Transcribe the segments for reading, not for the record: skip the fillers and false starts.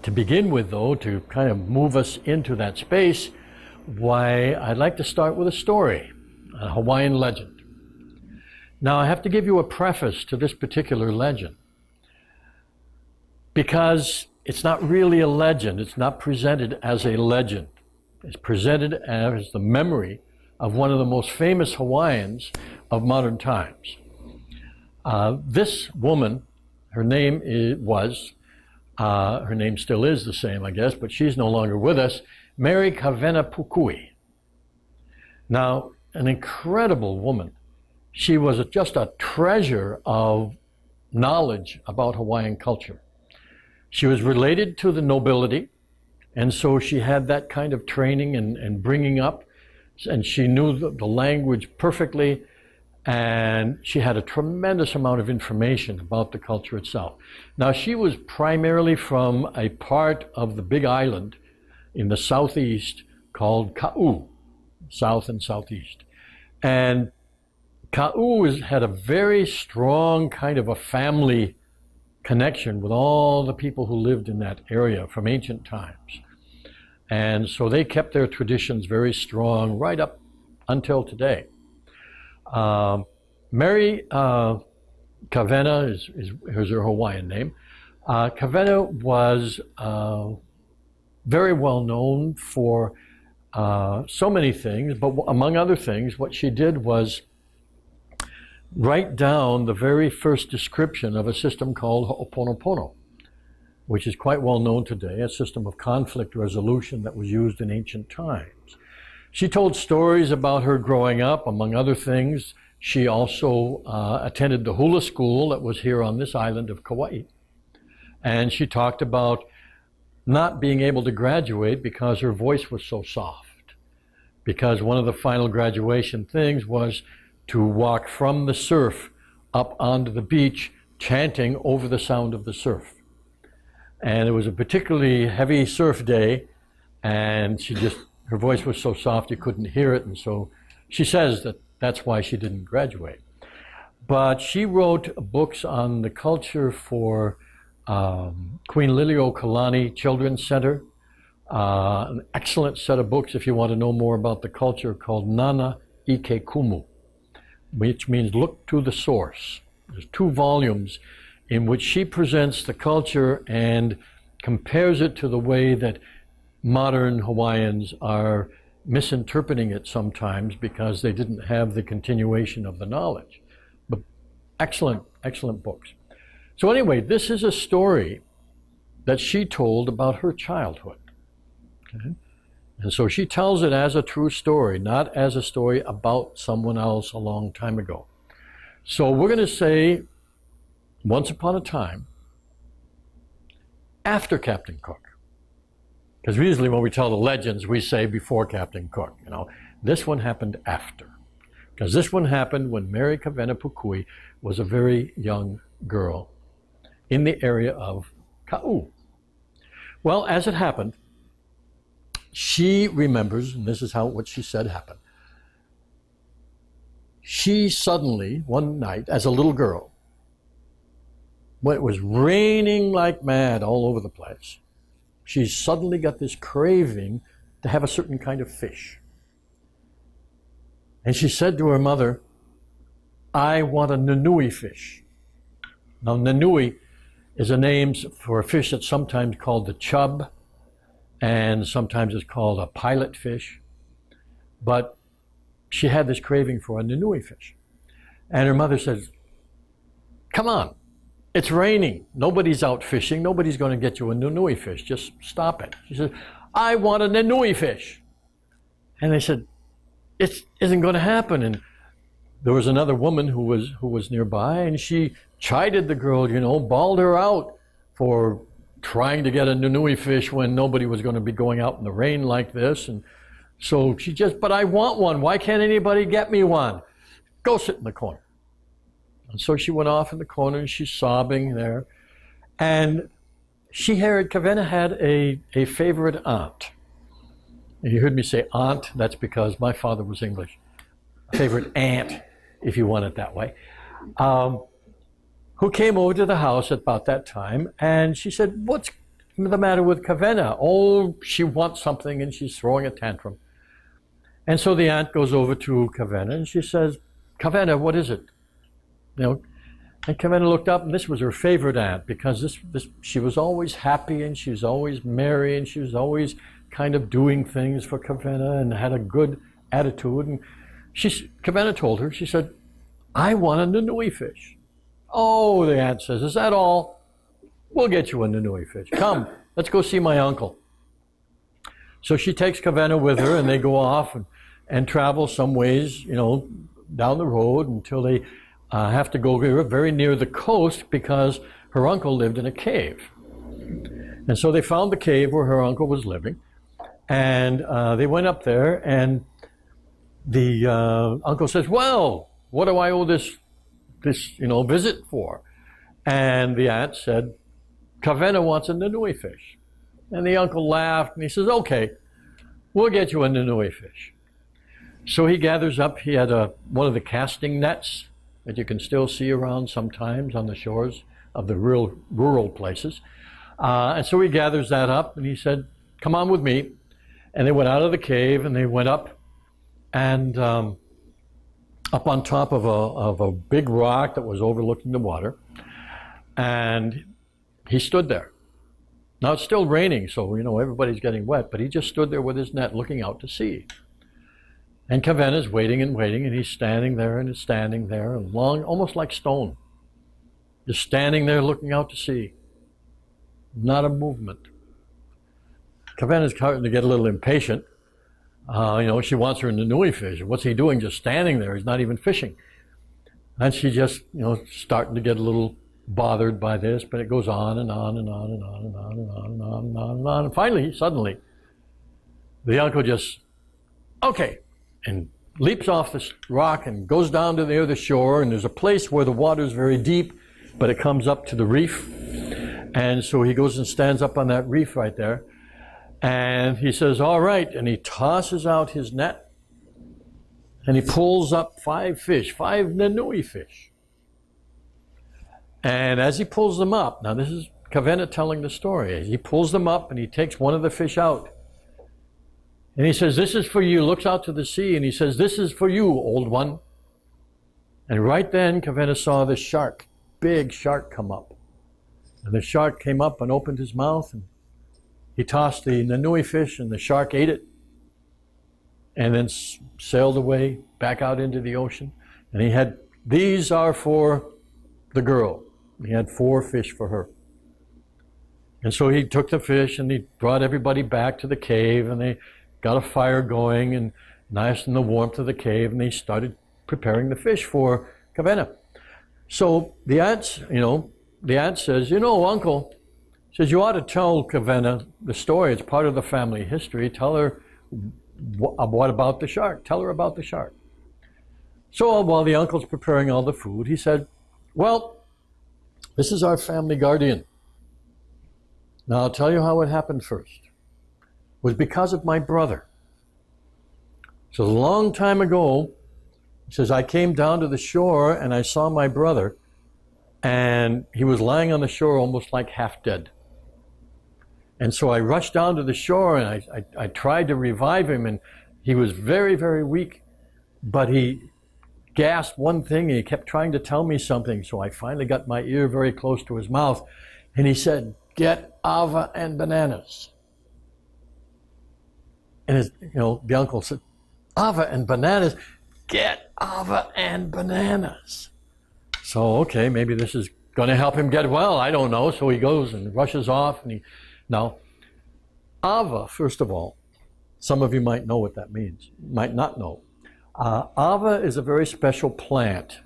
To begin with, though, to kind of move us into that space, why, I'd like to start with a story, a Hawaiian legend. Now, I have to give you a preface to this particular legend, because it's not really a legend. It's not presented as a legend. It's presented as the memory of one of the most famous Hawaiians of modern times. This woman, her name her name still is the same, I guess, but she's no longer with us, Mary Kawena Pukui. Now, an incredible woman. She was just a treasure of knowledge about Hawaiian culture. She was related to the nobility, and so she had that kind of training and bringing up, and she knew the language perfectly, and she had a tremendous amount of information about the culture itself. Now, she was primarily from a part of the Big Island in the southeast called Ka'u, south and southeast. And Ka'u had a very strong kind of a family connection with all the people who lived in that area from ancient times. And so they kept their traditions very strong right up until today. Mary Kawena is her Hawaiian name. Kawena was very well known for so many things, but among other things, what she did was write down the very first description of a system called Ho'oponopono, which is quite well known today, a system of conflict resolution that was used in ancient times. She told stories about her growing up, among other things. She also attended the hula school that was here on this island of Kauai. And she talked about not being able to graduate because her voice was so soft. Because one of the final graduation things was to walk from the surf up onto the beach, chanting over the sound of the surf. And it was a particularly heavy surf day, and her voice was so soft you couldn't hear it, and so she says that that's why she didn't graduate. But she wrote books on the culture for Queen Liliuokalani Children's Center, an excellent set of books if you want to know more about the culture, called Nana Ike Kumu, which means look to the source. There's 2 volumes in which she presents the culture and compares it to the way that modern Hawaiians are misinterpreting it sometimes because they didn't have the continuation of the knowledge. But excellent, excellent books. So anyway, this is a story that she told about her childhood. Okay? And so she tells it as a true story, not as a story about someone else a long time ago. So we're going to say, once upon a time, after Captain Cook. Because usually when we tell the legends, we say before Captain Cook. This one happened after. Because this one happened when Mary Kawena Pukui was a very young girl in the area of Ka'u. Well, as it happened, she remembers, and this is what she said happened. She suddenly, one night, as a little girl, when it was raining like mad all over the place, she suddenly got this craving to have a certain kind of fish. And she said to her mother, "I want a nanui fish." Now, nanui is a name for a fish that's sometimes called the chub, and sometimes it's called a pilot fish. But she had this craving for a nanui fish. And her mother says, "Come on, it's raining. Nobody's out fishing. Nobody's going to get you a nanui fish. Just stop it." She said, "I want a nanui fish." And they said, "It isn't going to happen." And there was another woman who was nearby, and she chided the girl, bawled her out for trying to get a nanui fish when nobody was going to be going out in the rain like this. And so she "But I want one. Why can't anybody get me one? Go sit in the corner." And so she went off in the corner, and she's sobbing there. And Kawena had a favorite aunt. And you heard me say aunt, that's because my father was English. A favorite aunt, if you want it that way, who came over to the house at about that time, and she said, "What's the matter with Kawena? Oh, she wants something and she's throwing a tantrum. And so the aunt goes over to Kawena and she says, Kawena, what is it? You know, and Kawena looked up, and this was her favorite aunt, because she was always happy and she was always merry and she was always kind of doing things for Kawena and had a good attitude. And Kawena told her, she said, I want a nanui fish. Oh, the aunt says, is that all? We'll get you a nanui fish. Come, let's go see my uncle. So she takes Kawena with her, and they go off and travel some ways, you know, down the road until they have to go very near the coast, because her uncle lived in a cave. And so they found the cave where her uncle was living, and they went up there, and the uncle says, well, what do I owe this visit for? And the aunt said, Kawena wants a nanui fish. And the uncle laughed, and he says, okay, we'll get you a nanui fish. So he gathers up, he had one of the casting nets that you can still see around sometimes on the shores of the rural places. And so he gathers that up, and he said, come on with me. And they went out of the cave, and they went up, and up on top of a big rock that was overlooking the water. And he stood there. Now it's still raining, so you know everybody's getting wet, but he just stood there with his net looking out to sea. And Kawena's waiting and waiting, and he's standing there and standing there, long, almost like stone. Just standing there looking out to sea. Not a movement. Kawena's starting to get a little impatient. She wants her nanui fish. What's he doing just standing there? He's not even fishing. And she just, starting to get a little bothered by this, but it goes on and on and on and on and on and on and on and on and on. And finally, suddenly, the uncle just, okay, and leaps off this rock and goes down to near the shore, and there's a place where the water's very deep, but it comes up to the reef. And so he goes and stands up on that reef right there. And he says, all right, and he tosses out his net, and he pulls up 5 fish, 5 nanui fish. And as he pulls them up, now this is Kawena telling the story, he pulls them up and he takes one of the fish out. And he says, this is for you, looks out to the sea, and he says, this is for you, old one. And right then, Kawena saw this shark, big shark, come up. And the shark came up and opened his mouth, and he tossed the nanui fish, and the shark ate it, and then sailed away back out into the ocean. And he had, these are for the girl. He had 4 fish for her. And so he took the fish, and he brought everybody back to the cave, and they got a fire going, and nice in the warmth of the cave, and they started preparing the fish for Kawena. So the aunt says, uncle, says, you ought to tell Kawena the story. It's part of the family history. Tell her what about the shark. Tell her about the shark. So while the uncle's preparing all the food, he said, well, this is our family guardian. Now I'll tell you how it happened first. It was because of my brother. So a long time ago, he says, I came down to the shore and I saw my brother, and he was lying on the shore almost like half dead. And so I rushed down to the shore, and I tried to revive him, and he was very, very weak, but he gasped one thing, and he kept trying to tell me something. So I finally got my ear very close to his mouth, and he said, get ava and bananas. And the uncle said, ava and bananas? Get ava and bananas. So, okay, maybe this is going to help him get well. I don't know. So he goes and rushes off. Now, ava, first of all, some of you might know what that means, might not know. Ava is a very special plant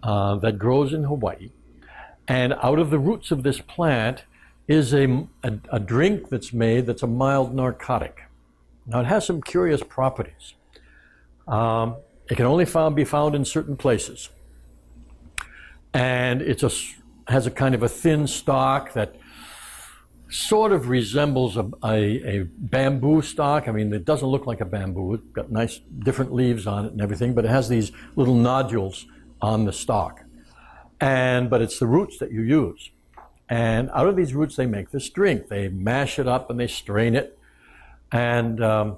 that grows in Hawaii. And out of the roots of this plant is a drink that's made that's a mild narcotic. Now, it has some curious properties. It can only be found in certain places. And has a kind of a thin stalk that sort of resembles a bamboo stalk. I mean, it doesn't look like a bamboo. It's got nice different leaves on it and everything, but it has these little nodules on the stalk. But it's the roots that you use. And out of these roots, they make this drink. They mash it up and they strain it. And the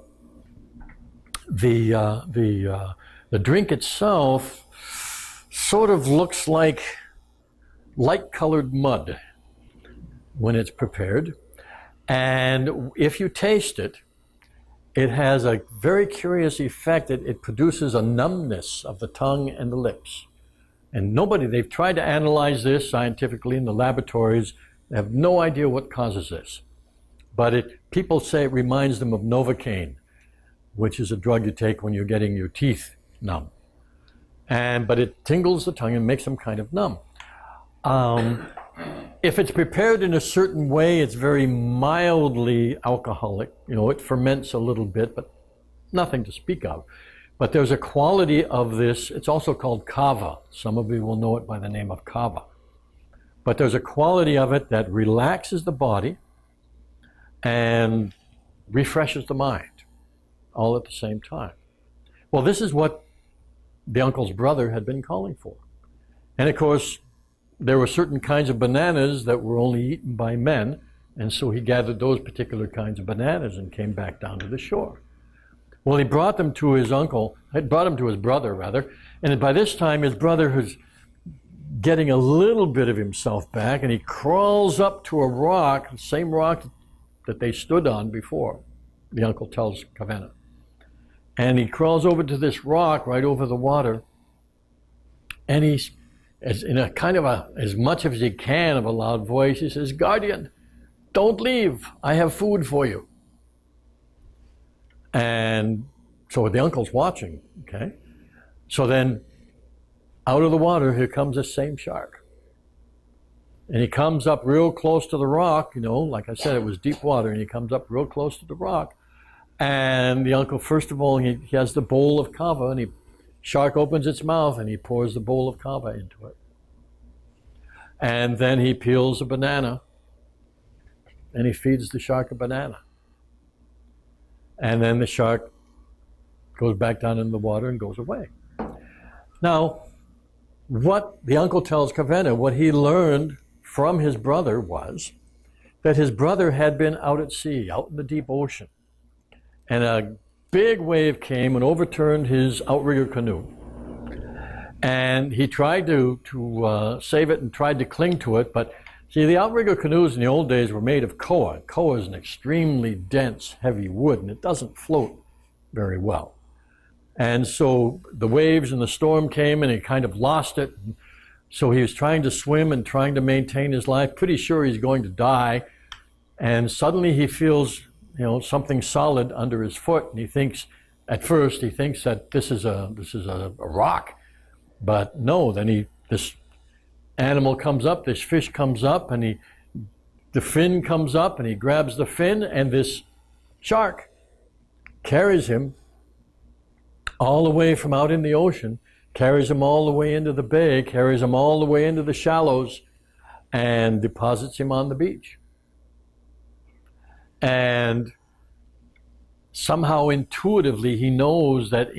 drink itself sort of looks like light-colored mud when it's prepared. And if you taste it, it has a very curious effect. It produces a numbness of the tongue and the lips. And they've tried to analyze this scientifically in the laboratories. They have no idea what causes this. But people say it reminds them of Novocaine, which is a drug you take when you're getting your teeth numb. But it tingles the tongue and makes them kind of numb. If it's prepared in a certain way, it's very mildly alcoholic. It ferments a little bit, but nothing to speak of. But there's a quality of this. It's also called kava. Some of you will know it by the name of kava. But there's a quality of it that relaxes the body and refreshes the mind, all at the same time. Well, this is what the uncle's brother had been calling for. And of course, there were certain kinds of bananas that were only eaten by men, and so he gathered those particular kinds of bananas and came back down to the shore. Well, he brought them to his brother rather, and by this time his brother was getting a little bit of himself back, and he crawls up to a rock, the same rock that they stood on before, the uncle tells Kawena. And he crawls over to this rock right over the water, and he's in a kind of as much as he can of a loud voice, he says, "Guardian, don't leave. I have food for you." And so the uncle's watching, okay? So then out of the water, here comes this same shark. And he comes up real close to the rock, like I said, it was deep water, and he comes up real close to the rock. And the uncle, first of all, he has the bowl of kava, and shark opens its mouth, and he pours the bowl of kava into it. And then he peels a banana, and he feeds the shark a banana. And then the shark goes back down in the water and goes away. Now, what the uncle tells Kawena, what he learned from his brother was that his brother had been out at sea, out in the deep ocean. And a big wave came and overturned his outrigger canoe. And he tried to save it and tried to cling to it, but see, the outrigger canoes in the old days were made of koa. Koa is an extremely dense, heavy wood, and it doesn't float very well. And so the waves and the storm came, and he kind of lost it. So he was trying to swim and trying to maintain his life, pretty sure he's going to die. And suddenly he feels, something solid under his foot, and he thinks that this is a rock. But no, then this animal comes up, this fish comes up, and the fin comes up, and he grabs the fin, and this shark carries him all the way from out in the ocean, carries him all the way into the bay, carries him all the way into the shallows, and deposits him on the beach. And somehow intuitively he knows that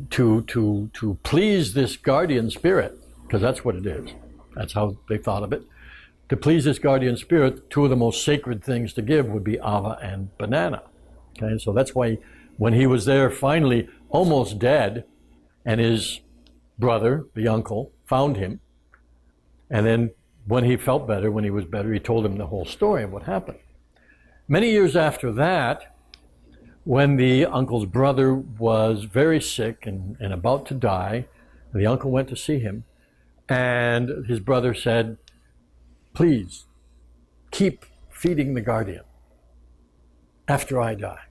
to please this guardian spirit, because that's what it is, that's how they thought of it, to please this guardian spirit, two of the most sacred things to give would be ava and banana. Okay, so that's why when he was there finally almost dead, and his brother, the uncle, found him, and then when he felt better, when he was better, he told him the whole story of what happened. Many years after that, when the uncle's brother was very sick and about to die, the uncle went to see him, and his brother said, "Please, keep feeding the guardian after I die."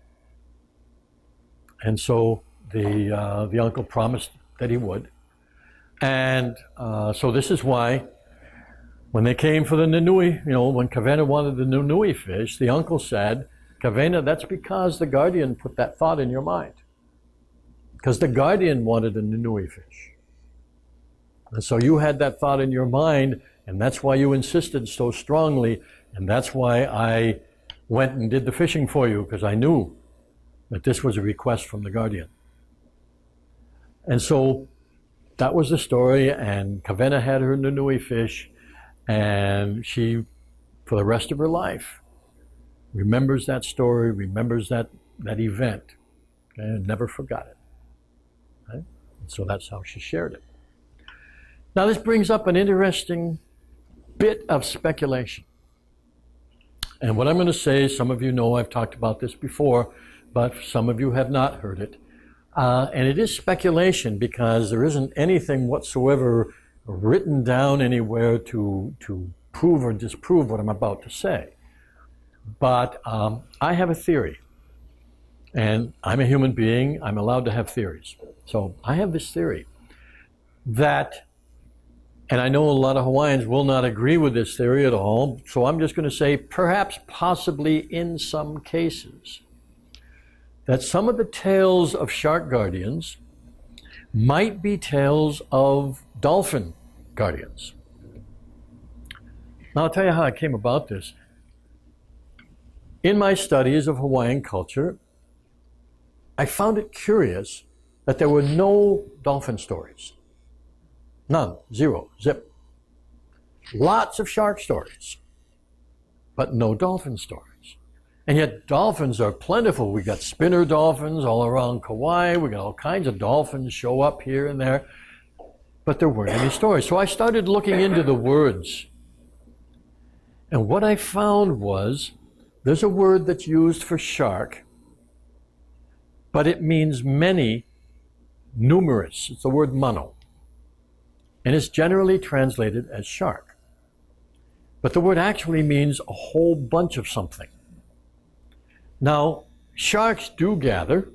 And so the uncle promised that he would. And so this is why when they came for the nanui, when Kawena wanted the nanui fish, the uncle said, "Kawena, that's because the guardian put that thought in your mind. Because the guardian wanted a nanui fish. And so you had that thought in your mind, and that's why you insisted so strongly, and that's why I went and did the fishing for you, because I knew that this was a request from the guardian." And so that was the story, and Kawena had her nanui fish, and she for the rest of her life. Remembers that story, remembers that event, okay, and never forgot it. Okay? And so that's how she shared it. Now this brings up an interesting bit of speculation. And what I'm going to say, some of you know I've talked about this before, but some of you have not heard it. And it is speculation because there isn't anything whatsoever written down anywhere to prove or disprove what I'm about to say. But I have a theory. And I'm a human being. I'm allowed to have theories. So I have this theory that, and I know a lot of Hawaiians will not agree with this theory at all, so I'm just going to say perhaps, possibly in some cases, that some of the tales of shark guardians might be tales of dolphin guardians. Now I'll tell you how I came about this. In my studies of Hawaiian culture, I found it curious that there were no dolphin stories. None, zero, zip. Lots of shark stories, but no dolphin stories. And yet dolphins are plentiful. We got spinner dolphins all around Kauai. We got all kinds of dolphins show up here and there, but there weren't any stories. So I started looking into the words. And what I found was there's a word that's used for shark, but it means many, numerous. It's the word mano. And it's generally translated as shark. But the word actually means a whole bunch of something. Now, sharks do gather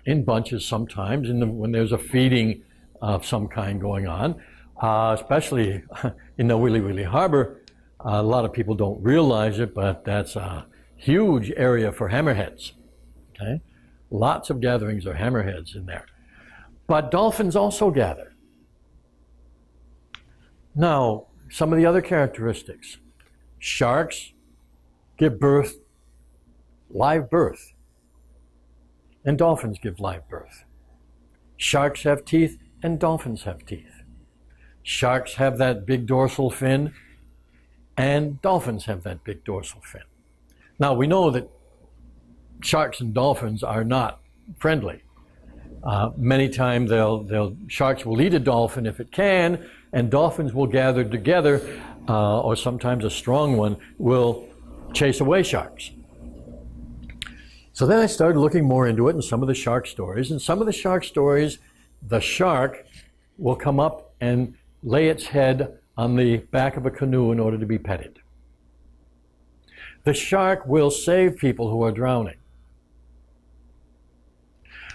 in bunches sometimes when there's a feeding of some kind going on, especially in the Wili Wili Harbor. A lot of people don't realize it, but that's a huge area for hammerheads. Okay? Lots of gatherings of hammerheads in there. But dolphins also gather. Now, some of the other characteristics. Sharks give birth, live birth, and dolphins give live birth. Sharks have teeth, and dolphins have teeth. Sharks have that big dorsal fin, and dolphins have that big dorsal fin. Now, we know that sharks and dolphins are not friendly. Many times sharks will eat a dolphin if it can, and dolphins will gather together, or sometimes a strong one will chase away sharks. So then I started looking more into it and some of the shark stories. And some of the shark stories, the shark will come up and lay its head on the back of a canoe in order to be petted. The shark will save people who are drowning.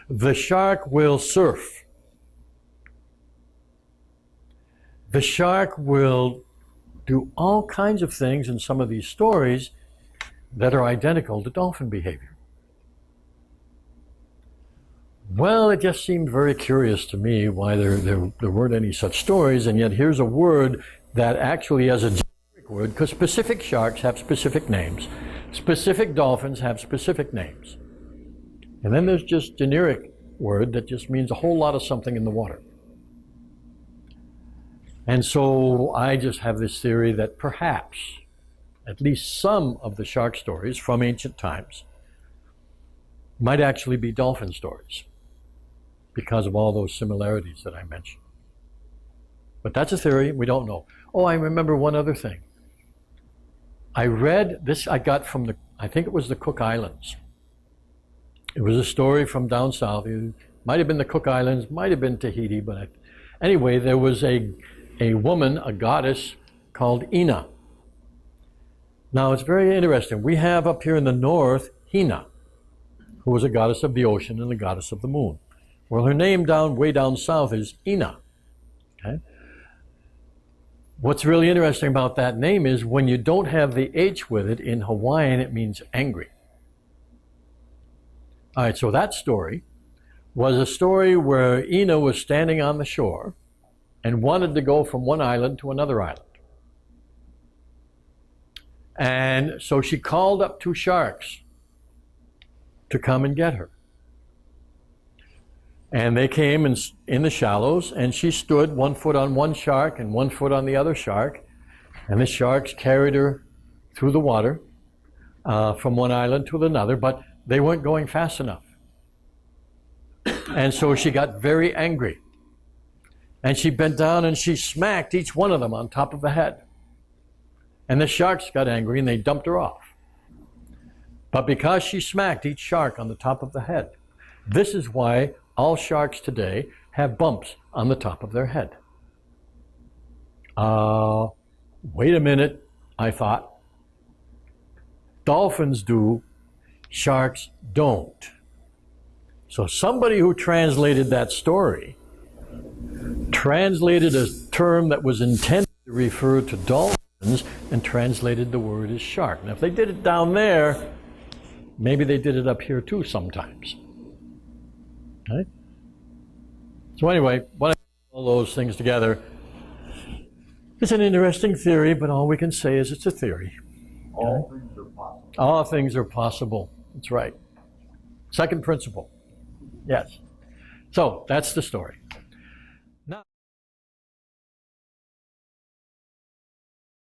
The shark will surf. The shark will do all kinds of things in some of these stories that are identical to dolphin behavior. Well, it just seemed very curious to me why there weren't any such stories, and yet here's a word that actually has a generic word, because specific sharks have specific names. Specific dolphins have specific names. And then there's just generic word that just means a whole lot of something in the water. And so I just have this theory that perhaps at least some of the shark stories from ancient times might actually be dolphin stories because of all those similarities that I mentioned. But that's a theory, we don't know. Oh, I remember one other thing. I read this, I got from I think it was the Cook Islands. It was a story from down south. It might have been the Cook Islands, might have been Tahiti, but anyway, there was a woman, a goddess called Ina. Now it's very interesting. We have up here in the north, Huna, who was a goddess of the ocean and the goddess of the moon. Well, her name way down south is Ina. Okay? What's really interesting about that name is when you don't have the H with it, in Hawaiian it means angry. All right, so that story was a story where Ina was standing on the shore and wanted to go from one island to another island. And so she called up two sharks to come and get her. And they came in the shallows, and she stood 1 foot on one shark and 1 foot on the other shark, and the sharks carried her through the water from one island to another, but they weren't going fast enough. And so she got very angry. And she bent down and she smacked each one of them on top of the head. And the sharks got angry and they dumped her off. But because she smacked each shark on the top of the head, this is why all sharks today have bumps on the top of their head. Wait a minute, I thought. Dolphins do, sharks don't. So somebody who translated that story translated a term that was intended to refer to dolphins and translated the word as shark. Now, if they did it down there, maybe they did it up here too sometimes. Okay? So anyway, when I put all those things together, it's an interesting theory, but all we can say is it's a theory. All things are possible. All things are possible. That's right. Second principle. Yes. So that's the story.